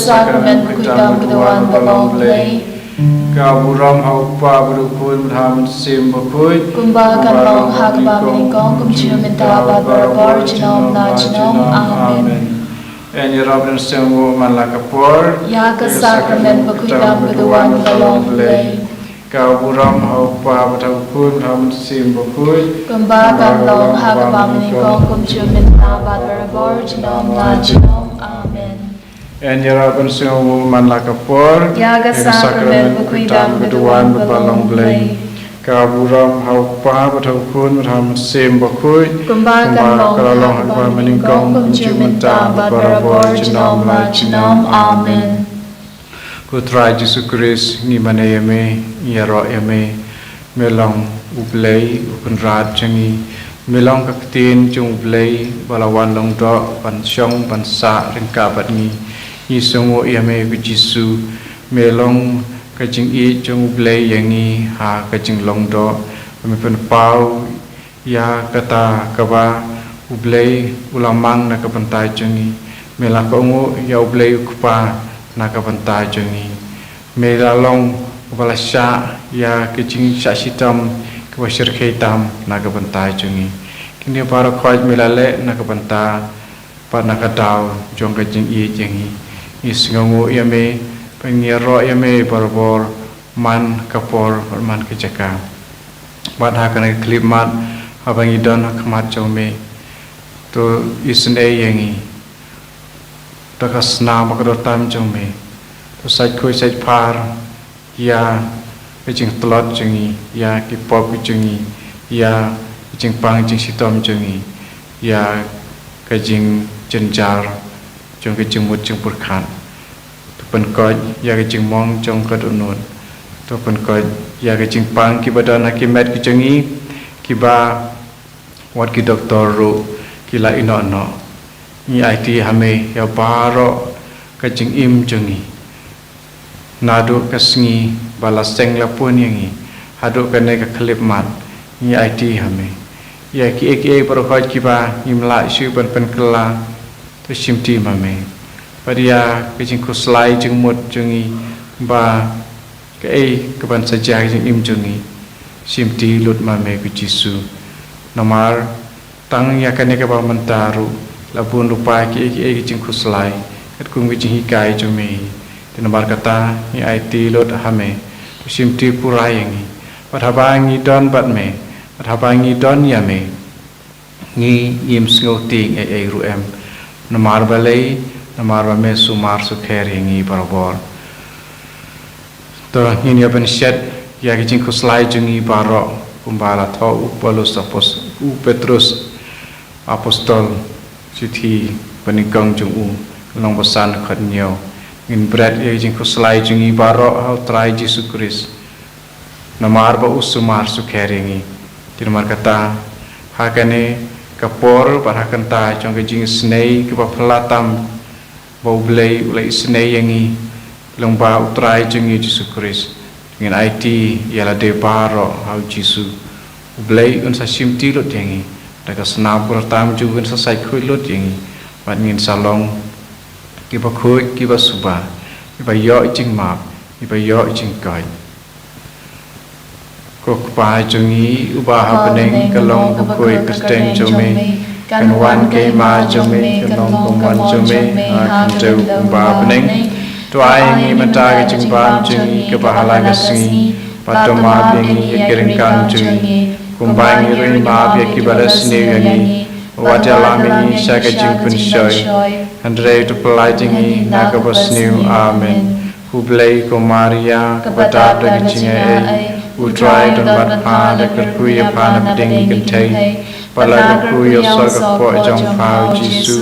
Sakrament berkutam kedawan babang play. Kaburam haupa berukun berhamun sim berkut. Kumbakan long hakba meningkong kumcium minta babar jinom na jinom. Amen. Eni Robin semua malakapor. Ya ke sakrament berkutam kedawan babang play. Kau buram hau pa batau kun ham sim bakui. Gumba gamlong hagabaminikong kumchuminta badbarabor jinom na jinom. Amen. En yarapan singawu man lakapor. Yaga sakramen bukuidam beduan bebalong blei. Kau buram hau pa batau kun ham sim bakui. Gumba gamlong hagabaminikong kumchuminta badbarabor jinom na jinom. Amen. Putra Yesus Kristus ni mana yame yaro yame melong ublei upenrat jangi melong kaktin jung ublei balawan long do pan syong pan sa rengkabat ni isungu yame ku Yesus melong kajing I jung ublei yangi ha kajing long do kami pen pau ya kata kaba ublei ulamang na kapantai jangi melak ungu ya ublei kupa nakapantai jangi melalong balasya ya kecing syasitam kewasir kaitam nakapantai jangi kini para kuat melale nakapanta pat nakadau jong kecing I jangi isngongu yame pengiro yame barbor man kapor man kejaka bat hakana klimat abangi don khmat jome to isne yangi takas na makadotam jome to sai khoi sai par ya kejing telot jengi ya ki pop jengi ya kejing pang jing sitom jengi ya kejing jenjar jong kejing mut jing purkhan to pen koj ya kejing mong jong kadunun to pen koj ya kejing pang ki badan hakimet kejengi ki ba wat ki doktor ro ki la ino no ni IT hame ya baro kajing im jengi nadu kasngi balaseng lapun yangi hadu kane ka klip mat ni IT hame ya ki ek parokoj ki ba imla isu pen kela to simti mame padia kajing kuslai jeng mut jengi ba ke ban saja jeng im jengi simti lut mame ku Yesus namar tang ya kane ka ba mentaru labun lupa ki jing kuslai kat kung jing hikai jome tinabar kata ni IT lot hame simti purayangi pathabangi don batme pathabangi don yame ni yim sngoting ruem namar balai namar bame sumar sukher yangi barabor to ni ben shet ya jing kuslai jingi baro kumbala tho upolus apos Petrus apostol Sithi penikang jung long pesan khatnyo ngin bread ye jing kuslai jing ibaro how try Yesus Kristus namar ba usumar sukheringi tinmar kata hakane kapor parakanta jong jing snei ke phlatam bau blei ulai snei yangi long ba utrai jing Yesus Kristus ngin IT yala de baro how Yesus blei un sa simti lot yangi daga snapur tam jugun sa sai khoi lot yangi bat ngin salong ki ba khoi ki ba suba ki ba yo jing ma ki ba yo jing kai ko pa jungi uba happening kalong ko khoi kasteng jome kan wan ke ma jome kalong ko man jome kan teu ba happening to ai ngi mata ke jing ban jungi ke bahala ke singi patoma bingi kiring kan jungi kumbai rin ma bia ki balas ni yangi wajalami saka jingpun shoy andre to polaitingi naga basniu amen hublei ko Maria kepada de jingai utrai don batpa de kuya pan ding kentai pala kuya soga po jong pau Yesu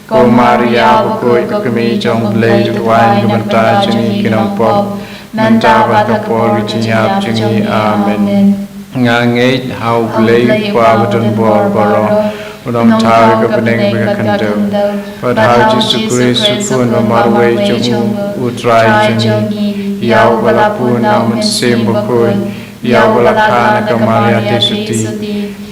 ko Maria ko kami jong blei tuai kemanta jingi kinong pop nanta ba ka po jinyap jingi amen ngangai hau blei kwa badun bor boro unam thar ka peneng ka kanto padhau Yesus Kristus pun marwei jung utrai jingi yau balapun namun sembokoi yau balakana ka Maria tesuti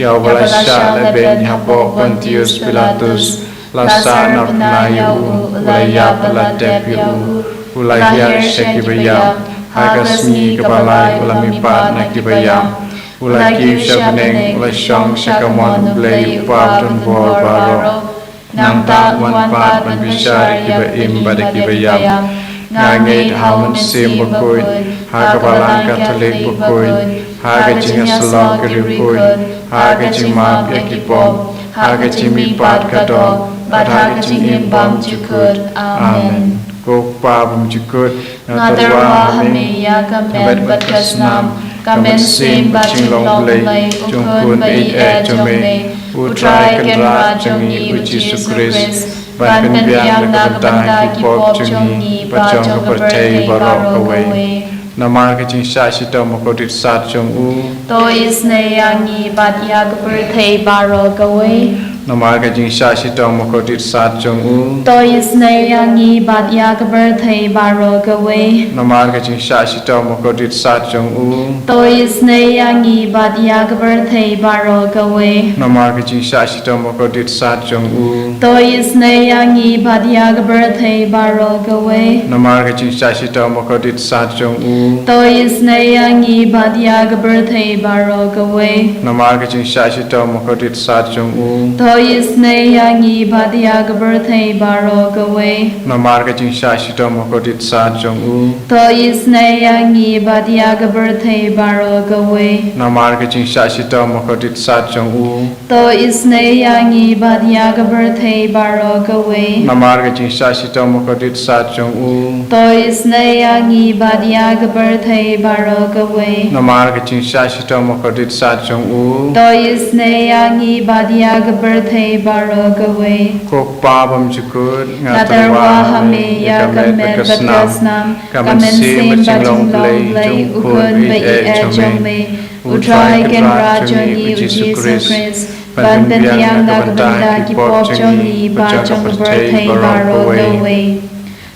yau balasya leben hapo Pontius Pilatus lasa napnayu ulaya palatepiu ulaya shekibaya hagasmi kabalai ulamipat nakibayam ulaki shabneng ulashong shakamon blei upapun bor baro nang tak wan pat man bishar kiba im bada kibayam ngangait haman sembokoi Hagabalan Catholic Bukun, Hagajing Aslong Kirikun, Hagajing Map Yakipom, Hagajing Mipat Kado, Hagajing Imbam Jukut. Amen. Kok Pabum Jukut, Nadarwa Hame Yakamen Batkasnam, Kamen Sim Bajing Longlay, Ukun Bai Jome, Utrai Kenra Jongi Uji Sukris, Ban Penpiang Nagabanda Kipop Jongi, Bajong Bertei Barok away. Namar Kajing Shashito Mokotit Sat Jong U, To is Nayangi Badyak Bertei Barok away. Namar Kajing Shashito Mokotit Sat Jong U, To is Nayangi Badyak Bertei Barok away. Namar Kajing Shashito Mokotit Sat Jong U, To is Nayangi Badyak Bertei Barok away. Namar Kajing Shashito Mokotit Sat Jong U, To is Nayangi Badyak Bertei Barok away. Namar Kajing Shashito Mokotit Sat Jong U, To is Nayangi Badyak Bertei Barok away. Namar Kajing Shashito Mokotit Sat Jong U, To is Nayangi Badyak Bertei Barok away. Namar Kajing Shashito Mokotit Sat Jong U, To is Nayangi Badyak Bertei Barok away. Namar Kajing Shashito Mokotit Sat Jong U, To is Nayangi Badyak Bertei Barok away. Namar Kajing Shashito Mokotit Sat Jong U, To is Nayangi Badyak Bertei Barok away. Namar Kajing Shashito Mokotit Sat Jong U, To is Nayangi Badyak Bertei Barok away. Kok Pabum Jukut, Nadarwa Hame Yakamen Batkasnam, Kamen Sim Bajing Longlay, Ukun Bai Jome, Utrai Kenra Jongi Uji Sukris, Ban Penpiang Nagabanda Kipop Jongi, Bajong Bertei Barok away.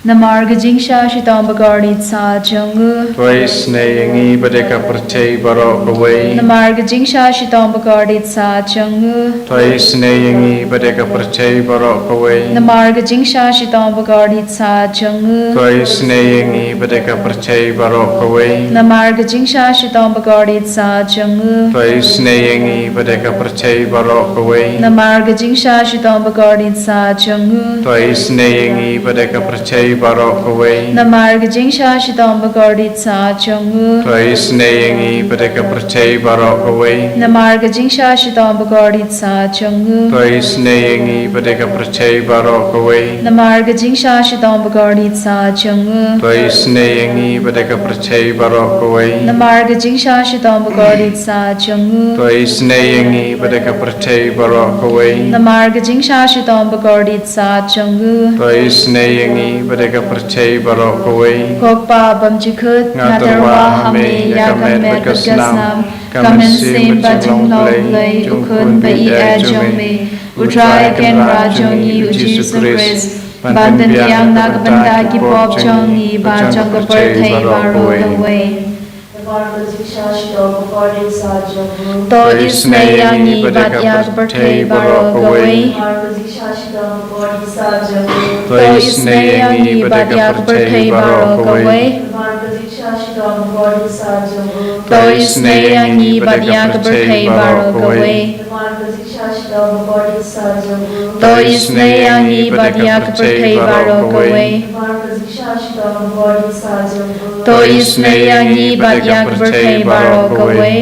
Namar Gajing Shashitong Bagardit Sa Jongu. Twice Nayangi Badeka Pertei Barok away, Namar Gajing Shashitong Bagardit Sa Jongu. Twice Nayangi Badeka Pertei Barok away, Namar Gajing Shashitong Bagardit Sa Jongu. Twice Nayangi Badeka Pertei Barok away, Namar Gajing Shashitong Bagardit Sa Jongu. Twice Nayangi Badeka Pertei Barok away, Namar Gajing Shashitong Bagardit Sa Jongu. Twice Nayangi Badeka Pertei Barok away, Namar Gajing Shashitong Bagardit Sa Jongu. Twice Nayangi Badeka Pertei Barok away, Namar Gajing Shashitong Bagardit Sa Jongu. Twice Nayangi Badeka Pertei Barok away, Namar Gajing Shashitong Bagardit Sa Jongu. Twice Nayangi Badeka Pertei Barok away, Namar Gajing Shashitong Bagardit Sa Jongu. Twice Nayangi Badeka Pertei Barok away, Namar Gajing Shashitong Bagardit Sa Jongu. Twice Nayangi Badeka Pertei Barok away, Kokpa Bamjikut Nadarwa Hame Yakamen Batkasnam, Kamen Sim Bajing Longlay, Ukun Bai Jome, Utrai Kenra Jongi Uji Sukris, Ban Penpiang Nagabanda Kipop Jongi, Bajong Bertei Barok away. To is Nayangi Badyak Bertei Barok away. To is Nayangi Badyak Bertei Barok away. To is Nayangi Badyak Bertei Barok away. To is Nayangi Badyak Bertei Barok away. To is Nayangi Badyak Bertei Barok away.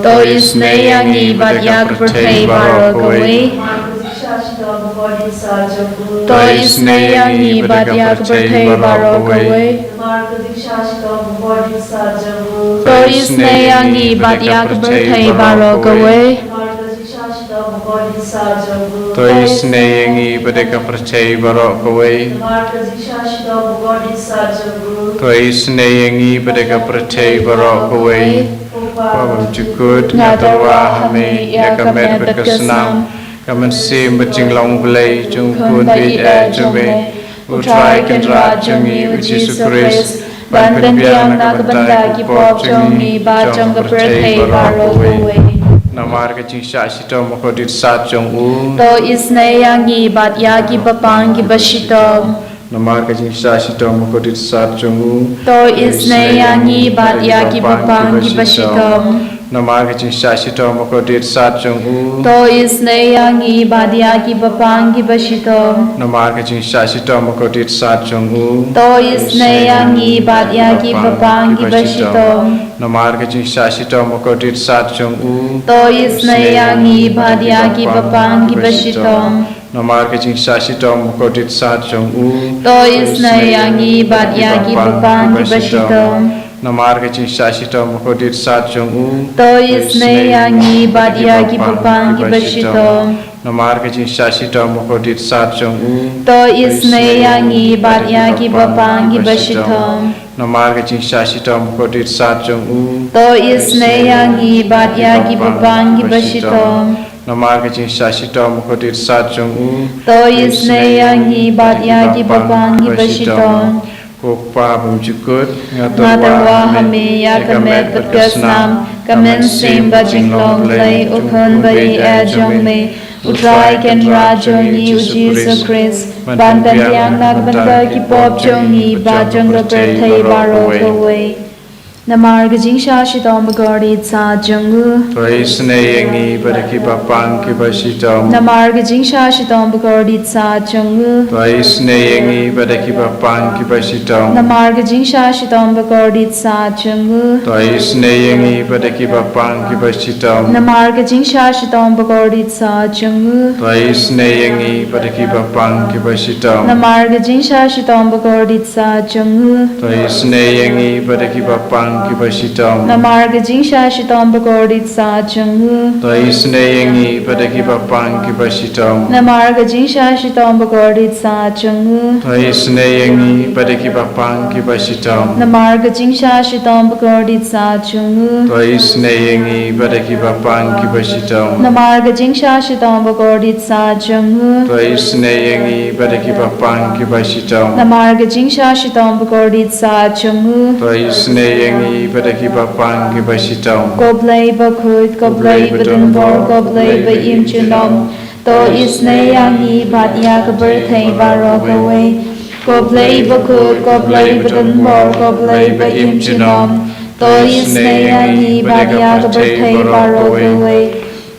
To is Nayangi Badyak Bertei Barok away. To is Nayangi Badyak Bertei Barok away. To is Nayangi Badyak Bertei Barok away. Twice Nayangi Badeka Pertei Barok away, Twice Nayangi Badeka Pertei Barok away, Pabum Jukut Nadarwa Hame Yakamen Batkasnam, Kamen Sim Bajing Longlay, Jungkun Bai Jome, Utrai Kenra Jongi Uji Sukris, Ban Penpiang Nagabanda Kipop Jongi, Bajong Bertei Barok away. Namar Kajing Shashito Mokotit Sat Jong U, To is Nayangi Badyagi Bapangi Bashitom. Namar Kajing Shashito Mokotit Sat Jong U, To is Nayangi Badyagi Bapangi Bashitom. Nama kecing syashito makodit sat jong u. To isne yangi badia ki bapangi bashito. Nama kecing syashito makodit sat jong u. To isne yangi badia ki bapangi bashito. Nama kecing syashito makodit sat jong u. To isne yangi badia ki bapangi bashito. Nama kecing syashito makodit sat jong u. To isne yangi badia ki bapangi bashito. Namar kecing syashito makodit sat jong u. To isne yangi badia ki bapangi bashito. Namar kecing syashito makodit sat jong u. To isne yangi badia ki bapangi bashito. Namar kecing syashito makodit sat jong u. To isne yangi badia ki bapangi bashito. Namar kecing syashito makodit sat jong u. To isne yangi badia ki bapangi bashito. Kupa bumjukut Ngatarwa hame ya kamet patkasnam kamen sim bajinglei ukun bai ajong me utrai ken rajong ni Jesus Christ ban ben yang nak benda ki pop jong ni bajong ro berthai baro kawai Namar gajing shashidom bagari sa jong To isne yangi badaki bapang ki bashidom. Namar gajing shashidom bagari sa jong To isne yangi badaki bapang ki bashidom. Namar gajing shashidom bagari sa jong To isne yangi badaki bapang ki bashidom. Namar gajing shashidom bagari sa jong To isne yangi badaki bapang ki bashidom. Namar gajing shashidom bagari sa jong To isne yangi badaki bapang ki bashidom. Namar gajing shashidom bagari sa jong To isne yangi badaki bapang ki bashidom. Namar gajing shashidom bagari sa jong To isne yangi badaki bapang ki bashidom. Namar gajing shashidom bagari sa jong To isne yangi badaki bapang ki bashidom. Namar gajing shashidom bagari sa jong To isne yangi badaki bapang ki bashidom. Namar gajing shashidom bagari sa jong To isne yangi badaki bapang ki bashidom. Goblay bakut goblay badun bor goblay ba im chunom To isne yangi badia ka berthai baro kawai Goblay bakut goblay badun bor goblay ba im chunom To isne yangi badia ka berthai baro kawai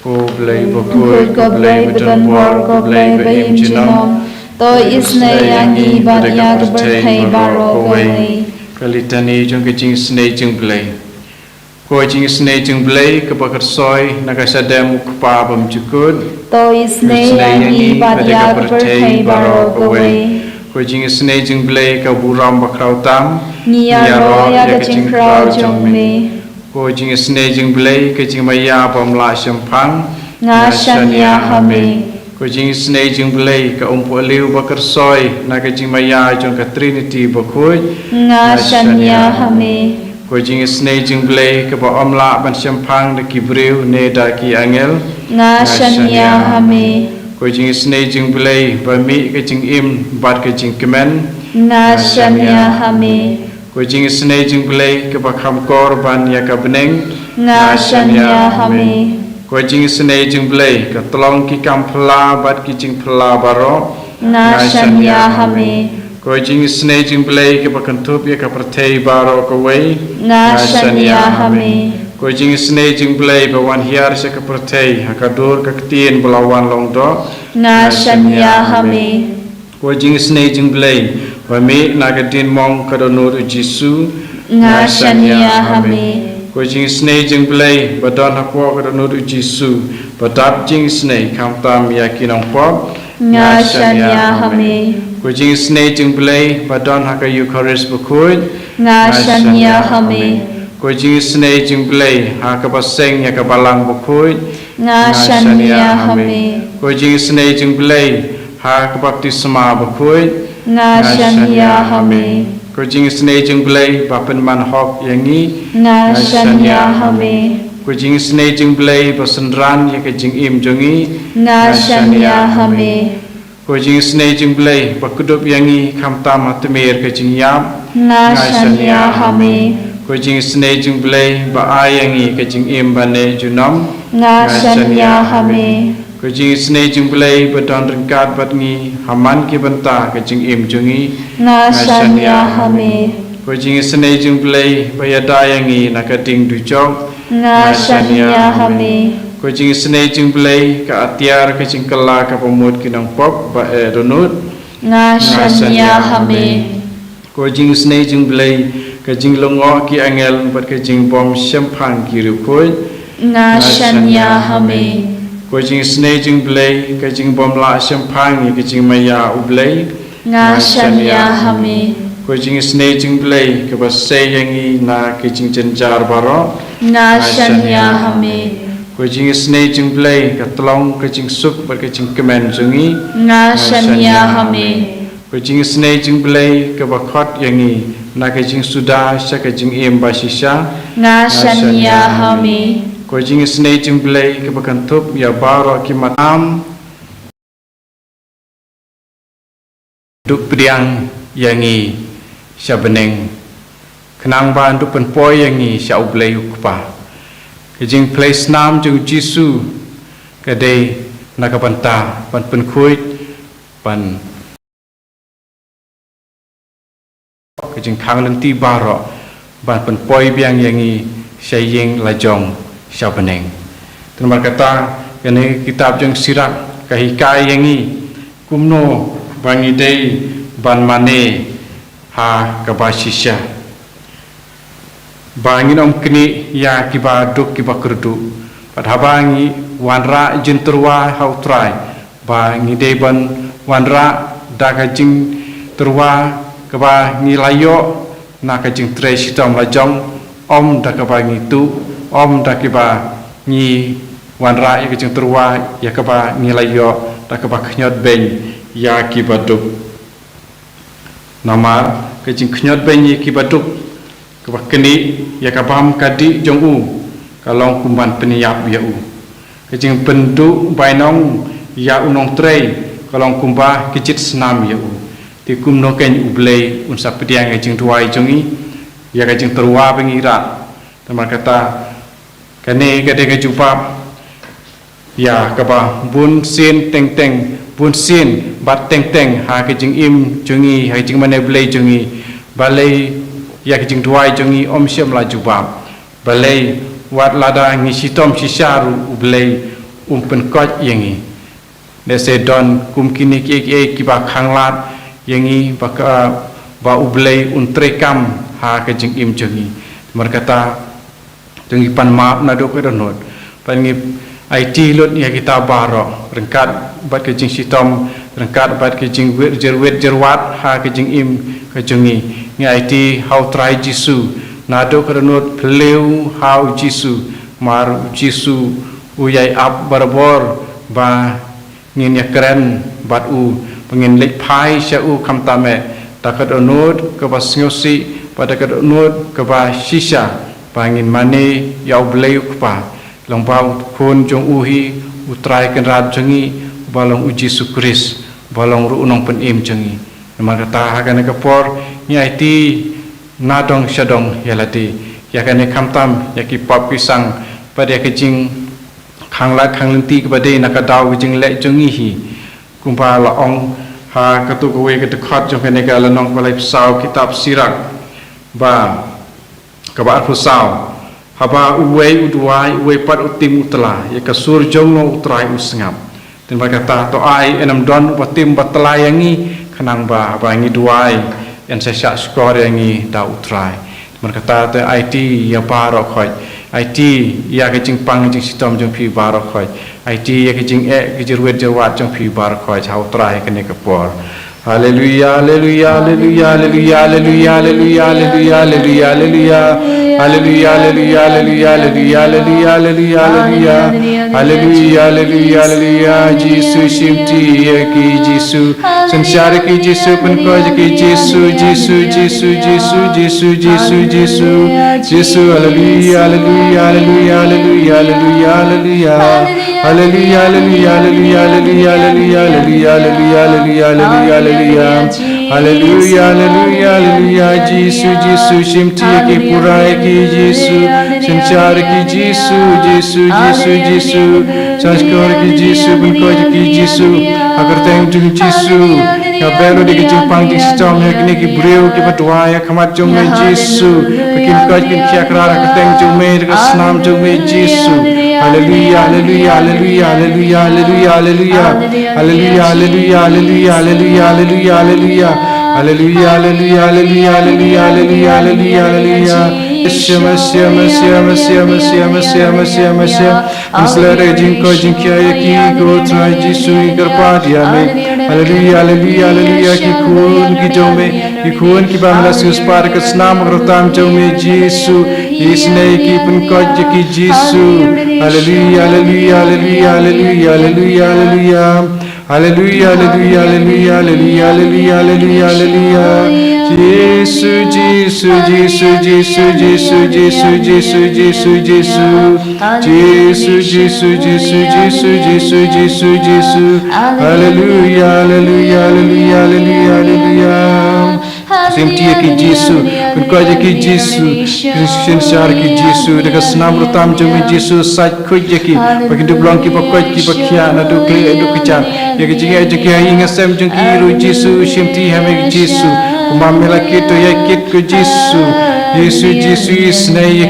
Goblay bakut goblay badun bor goblay ba im chunom. To isne yangi badia ka berthai baro kawai Kalitani jong kecing jingisynei-blei. Ko jingisynei-blei kebakat soy nagasadem kupa bamjukut. To isne yangi badia ka berthai baro kawai Ko jingisynei-blei ka buram bakrautam. Niyaro ya kecing krau jong me Ko jingisynei-blei kecing maya pamla sempang. Nga shanya hame Ko jingisynei-blei ka umpu aliu bakar soy nagajing maya jong ka Trinity bakut. Nga shanya hame Ko jingisynei-blei ka ba omla ban sempang de kibriu ne da ki angel. Nga shanya hame Ko jingisynei-blei ba mi ka jing im bat ka jing kemen. Nga shanya hame Ko jingisynei-blei ka ba khamkor ban ya ka beneng. Nga shanya hame Ko jingisynei-blei ka tolong ki kam phla bat ki jing phla baro. Nga shanya hame Ko jingisynei-blei ka ba kantup ya ka perthei baro ka wei. Nga shanya hame Ko jingisynei-blei ba wan hiar sa ka perthei ha ka dur ka ktien belawan long do. Nga shanya hame Ko jingisynei-blei ba mi na ka din mong ka donur Jisu. Nga shanya hame Ko jingisynei-blei ba don hakwa ka donur Jisu. Ba dap jingisynei kam tam yakinong pop. Nga shanya hame Ko jingisynei-blei ba don ha ka Eucharist bakut. Nga shanya hame Ko jingisynei-blei ha ka baseng ya ka balang bakut. Nga shanya hame Ko jingisynei-blei ha ka baptisma bakut. Nga shanya hame Ko jingisynei-blei ba penman hok yangi. Nga shanya hame Ko jingisynei-blei ba sendran ya ka jing im jongi. Nga shanya hame Ko jingisynei-blei ba kudup yangi kam tam hatemir ka jing yap. Nga shanya hame Ko jingisynei-blei ba ayangi ka jing im bane junom. Nga shanya hame Ko jingisynei-blei ba don rengkat bat ngi haman ki benta ka jing im jongi. Nga shanya hame ko jingisynei-blei bayadayangi nakating dujok nga shanya hame ko jingisynei-blei ka atiar ka jingkala ka pamut kinang pop ba donut nga shanya hame ko jingisynei-blei ka jinglongo ki angel bat ka jingbom syampang ki rukoi nga shanya hame ko jingisynei-blei ka jingbom la syampang ki jingmaya ublei nga shanya hame ko jingisynei-blei ka basayangi na ki jingjenjar baro nga shanya hame ko jingisynei-blei ka tlong ka jingsuk bat ka jingkemen jungi nga shanya hame ko jingisynei-blei ka bakot yangi na ka jingsuda sya ka jingim basisya nga shanya hame ko jingisynei-blei ka bakantup ya baro ki matam duk priang yangi sya beneng kenang ban duk penpoi yangi sya ublei ukpa kejing place nam jung jisu kadai nakapanta pan penkuit pan kejing khang lenti baro ban penpoi biang yangi sya ying lajong sya beneng terima kata kene kitab jung sirak kahikai yangi kumno bangi dei ban mane ha kabasisya bangi nom kini ya kiba duk kiba kerdu padhabangi wanra jinturwa hautrai bangi dei ban wanra daga jing turwa kaba ngilayo na ka jing tre sitam lajong om da kaba ngitu om da kiba ngi wanra ya jing turwa ya kaba ngilayo da kaba khnyot ben ya kibaduk nama kejing knyot benyi kibaduk kebakeni ya kabam kadi jongu kalong kumban peniap ya u kejing pendu bainong ya unong trei kalong kumba kicit senam ya u ti kumno ken ublei unsa pediang kejing tuai jongi ya kejing terwa pengira teman kata kene gade kejupap ya kaba bun sin teng teng bun sin bat teng teng ha ke jing im jungi ha jing mane blei jungi balai ya ke jing duai jungi om syam la jubab balai wat lada ngi sitom sisaru ublei pen kot yangi de se don kum kini ki ba khanglat yangi ba ba ublei untrekam ha ke jing im jungi merkata jungi pan maap na do ko donot pangi IT lut ya kita baro rengkat bat ke jing sitom rengkat bat ke jing jerwat ha ke jing im ke jungi ni IT how try jisu nado kerenut pleu how jisu mar jisu uyai up barbor ba ngin ya keren bat u pengin lek pai sya u kam tame takat onut ke bas ngosi pada ke onut ke ba shisha pangin mane ya bleu kpa long bau kun jong uhi utrai kan rat jengi balong uji sukris balong ru unong pen im jengi nama kata hakane kapor ni IT nadong syadong yalati yakane kamtam yaki pop pisang pada kejing khanglat khanglenti kepada nakadau kejing lek jengi hi kumpa laong ha katu kowe kedekat jong kene ka lanong balai pisau kitab sirak ba kabar pusau haba uwei uduai uwei pat utim utla ya kasur jongno utrai usngap dan berkata to ai enam don batim batlayangi kanang ba haba ngi duai en sesyak skor yangi da utrai berkata te IT ya barok khoi IT ya ke jing pang jing sitom jong pi barok khoi IT ya ke jing ke jerwet jerwat jong pi barok khoi chau utrai kene kapor haleluya haleluya haleluya haleluya haleluya haleluya haleluya haleluya haleluya haleluya haleluya haleluya haleluya haleluya haleluya haleluya haleluya haleluya haleluya jisu shimti ki jisu sansar ki jisu penkoj ki jisu jisu jisu jisu jisu jisu jisu jisu haleluya haleluya haleluya haleluya haleluya haleluya haleluya haleluya haleluya haleluya haleluya haleluya haleluya haleluya haleluya haleluya haleluya haleluya jisu jisu shimti ki purai ki jisu sanchar ki jisu jisu jisu jisu sanskar ki jisu penkoj ki jisu agar teng jung jisu Ngabelo di kijing pang di sitom ya kini ki breu ki patwa ya khamat jong me Jesu bikin kaj kin kya kra ka teng jong me ka snam jong me Jesu hallelujah hallelujah hallelujah hallelujah hallelujah hallelujah hallelujah hallelujah hallelujah hallelujah hallelujah hallelujah hallelujah hallelujah hallelujah hallelujah hallelujah hallelujah Messia Messia Messia Messia Messia Messia Messia Messia Mislere jinko jinkya ki go try Jesu karpadia me hallelujah hallelujah hallelujah ki khun ki bamla sus par ka snam rotam jome Jesu isne ki pun koj ki Jesu hallelujah hallelujah hallelujah hallelujah hallelujah hallelujah hallelujah hallelujah hallelujah hallelujah hallelujah hallelujah Jesu Jesu Jesu Jesu Jesu Jesu Jesu Jesu Jesu Jesu Jesu Jesu Jesu Jesu Jesu Jesu hallelujah hallelujah hallelujah hallelujah hallelujah Simtia ki Jesu kunkoja ki Jesu Christian shar ki Jesu dekat senam rutam jami Jesu saj kuja ki bagi dublong ki bakoj ki bakia na du kli edu kicha ya ki jinga jeki inga sem jeng ki ru Jesu simti hame ki Jesu kumamela kito ya kit ku Jesu Yesu Jesu isnei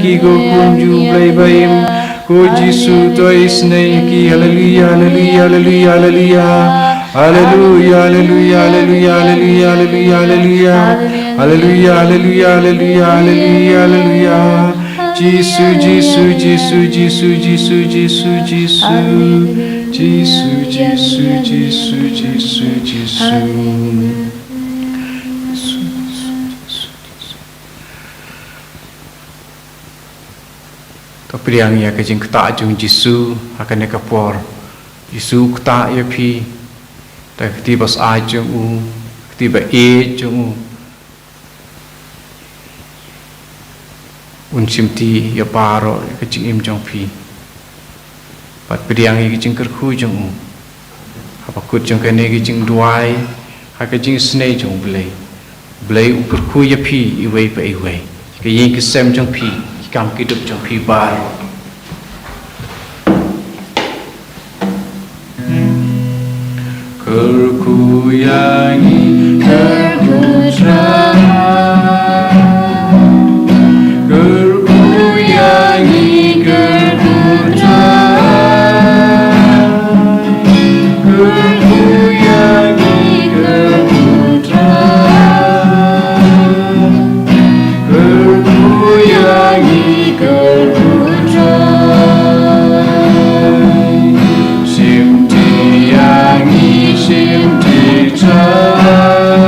ki go kunju blai baim ko Jesu to isnei ki hallelujah hallelujah hallelujah hallelujah Hallelujah, hallelujah, hallelujah, hallelujah, hallelujah, hallelujah, hallelujah, hallelujah, hallelujah, hallelujah. Jesus, Jesus, Jesus, Jesus, Jesus, Jesus, Jesus, Jesus, Jesus, Jesus, Jesus, Jesus. Tapi yang ia kejeng ketak jung Jesu akan nekapor. Jesu ketak ia pi. Tak ketiba A jung u, ketiba E jung u. Unsimti ya paro kecing im jung pi. Pat pediang i kecing kerku jung u. Apa kut jung kene kecing duai, ha kecing snei jung blei. Blei u kerku ya pi iwei pa iwei. Ke yin kesem jung pi, kam kidup jung pi baro. Kerku yangi kerku trai Kerku yangi kerku trai Kerku yangi kerku trai Kerku yangi kerku trai Simti yangi Simti trai,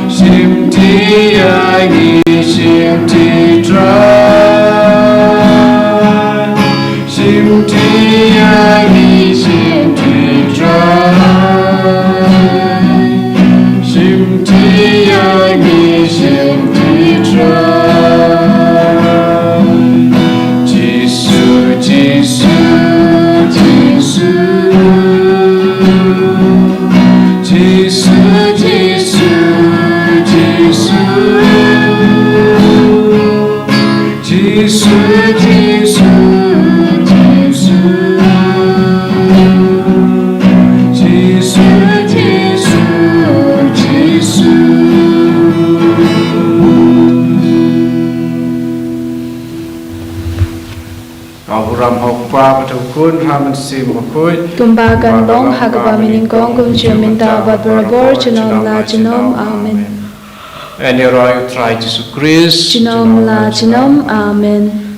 simti yangi, simti trai, simti yangi, simti trai, simti yangi, simti trai. Jesu, Jesu, Jesu. Jesu, Jesu, Jesu, Jesu, Jesu, Jesu, Jesu, Jesu, Jesu. Abraham hokpa patukun haman sim makoi Tumbagan long hagaba miningkong kum juminta babrabor chinom la chinom amen. And your try Jesus Christ Chinom la chinom amen.